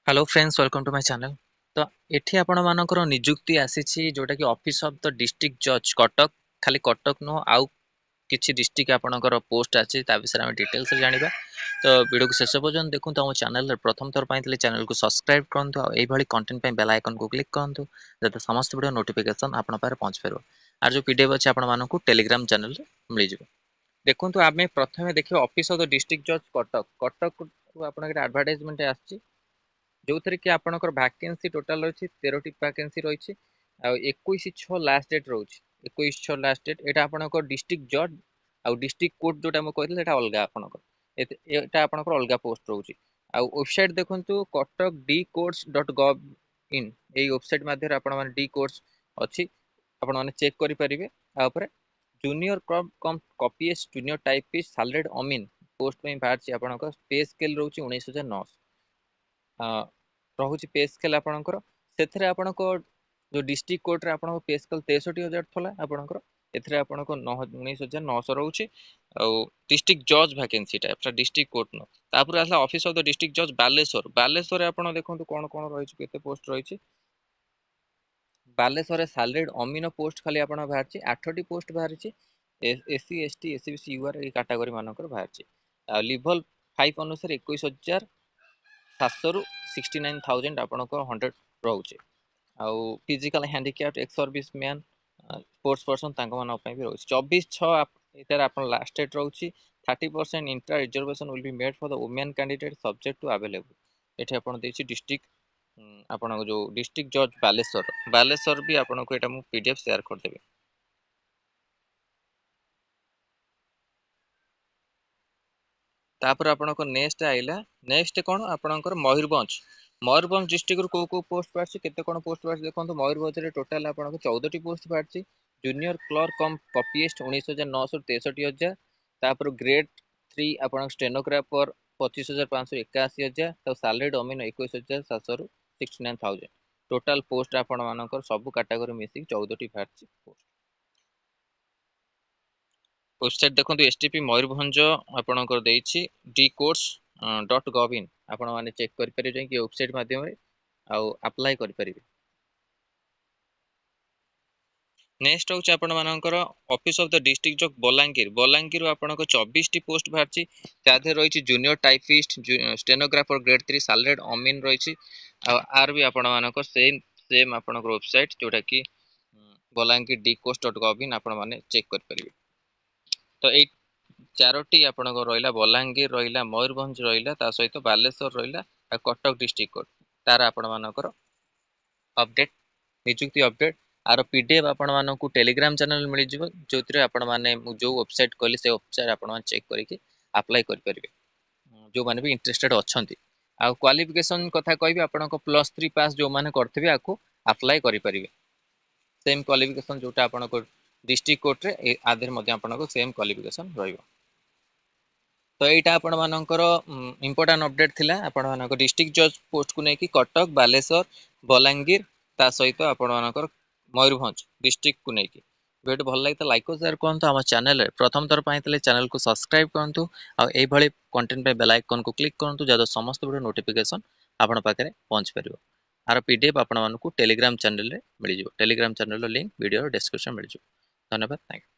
Hello friends welcome to my channel. तो एठी आपण मानकर नियुक्ति आसीछि जोटा कि ऑफिस ऑफ द डिस्ट्रिक्ट जज कटक। खाली कटक नो आउ किछि डिस्ट्रिक्ट आपणकर पोस्ट अछि ता विषय में डिटेल्स जानिबा। तो वीडियो को शेष पर्यंत देखु। तो चैनल रे प्रथम थर पाइतले चैनल को सब्सक्राइब करंतु आ एई भली कंटेंट पे बेल आइकन को क्लिक करंतु जते समस्त वीडियो नोटिफिकेशन आपण पारे पहुंच परबो। आर जो पीडीएफ अछि आपण मानकु टेलीग्राम चैनल रे मिलि जिवो। देखंतु आमे प्रथमे देखियो ऑफिस ऑफ द डिस्ट्रिक्ट जज कटक। कटक रु आपण के एडवर्टाइजमेंट आछि जो थरे कि आपनकर वैकेंसी टोटल रही 13टी वैकेंसी रही। आ 21/6 लास्ट डेट रोच 21/6 लास्ट डेट। एटा आपनकर डिस्ट्रिक्ट जज आ डिस्ट्रिक्ट कोर्ट जोटा म कहले एटा अलगा आपनकर एटा आपनकर अलगा पोस्ट रोची। आ वेबसाइट देखंतु कटक-d-courts.gov इन एई वेबसाइट माध्यम आपण माने डी कोर्स अछि आपण माने चेक करि परिबे। आ ऊपर जूनियर कम कॉपीएस्ट जूनियर टाइपिस्ट सैलरीड अमीन पोस्ट में बाहर आपनकर पे स्केल रोची 19,900 रहुची पे स्केल आपनकर। सेथरे आपनकर जो डिस्ट्रिक्ट कोर्ट रे आपनको पे स्केल 63,000 थला आपनकर एथरे आपनको 19,900 रहउची। आ डिस्ट्रिक्ट जज वैकेंसी टाइप डिस्ट्रिक्ट कोर्ट नो तापर आसला ऑफिस ऑफ द डिस्ट्रिक्ट जज बालेश्वर। बालेश्वर रे आपण देखंतु कोन कोन रहिछि केते पोस्ट रहिछि। बालेश्वर रे सैलरीड अमीन पोस्ट खाली आपण बाहरछि 8टी पोस्ट बाहरछि। एससी एसटी एससीबीसी यूआर ए कैटेगरी मानकर बाहरछि। आ लेवल 5 अनुसार 21,700 रु 69,000 आपनको 100 रहउछि। आउ physical handicapped ex serviceman sports person तांको मान पई भी रहउछि। 24/6 एतर आपन लास्ट डेट रहउछि। 30% intra reservation will be made for the women candidate subject to available. एठी आपन देछि डिस्ट्रिक्ट आपन जो डिस्ट्रिक्ट जज बालेश्वर भी आपन को एटा मु पीडीएफ शेयर कर देबे। तापर आपनको नेक्स्ट आइला नेक्स्ट कोन आपनकर मयूरभंज डिस्ट्रिक्ट रो को पोस्ट बारछि केते कोन पोस्ट बारछि देखंतु। मयूरभंज रे टोटल आपनको 14टी पोस्ट बारछि। Junior clerk cum copyist 19,963,000। तापर ग्रेड 3 आपन स्टेनोग्राफर 25,581,000। तो सैलरीड अमीन 21,700 रु 69,000। टोटल पोस्ट आपन मानकर सब कैटेगरी मिसी 14टी बारछि पोस्ट। वेबसाइट देखो एसटीपी मयूरभंज आपणकर देछि d-courts.gov इन आपण माने चेक करि परिबे कि वेबसाइट माध्यम रे आउ अप्लाई करि परिबे। नेक्स्ट होछ आपण मानकर ऑफिस ऑफ द डिस्ट्रिक्ट जज बलांगीर आपणकर 24टी पोस्ट बाहरछि। ताधे रहिछि junior typist stenographer grade 3 salaried अमीन रहिछि। आर भी आपण मानकर सेम आपणकर वेबसाइट जोटा कि बलांगीर d-courts.gov इन आपण माने चेक करि परिबे। तो ए चारोटी आपणकर रहिला बलांगीर रहिला मयूरभंज रहिला ता सहित बालेश्वर रहिला आ कटक डिस्ट्रिक्ट कोर्ट तार आपण मानकर अपडेट नियुक्ति अपडेट आर पीडीएफ आपण मानकु टेलीग्राम चैनल मिल जिवो जोथिरे आपण माने जो वेबसाइट कहली से वेबसाइट आपण माने चेक करिके अप्लाई करि परिबे जो माने भी इंटरेस्टेड अछंती। आ क्वालिफिकेशन कथा कहबी आपनको +3 पास जो माने करथिबे आकु अप्लाई करि परिबे। सेम क्वालिफिकेशन जोटा आपनको डिस्ट्रिक्ट कोर्ट रे आधर मध्ये आपनको सेम क्वालिफिकेशन रहइबो। तो एटा आपण मानकर इंपोर्टेंट अपडेट थिला आपण मानकर डिस्ट्रिक्ट जज पोस्ट को नेकी कटक बालेश्वर बलांगीर ता सहित आपण मानकर मयूरभंज डिस्ट्रिक्ट को नेकी। वीडियो भल लागिता लाइक और शेयर करंतु। हम चैनल रे प्रथम थर पाइतले चैनल को सब्सक्राइब करंतु आ एई भली कंटेंट पे बेल आइकन को क्लिक करंतु जद समस्त वीडियो नोटिफिकेशन आपण पाखरे पहुंच परिबो। आर पीडीएफ आपण मानकु टेलीग्राम चैनल रे मिल जिवो। टेलीग्राम चैनल रो लिंक वीडियो डिस्क्रिप्शन मिल जिवो। धन्यवाद। Thank you.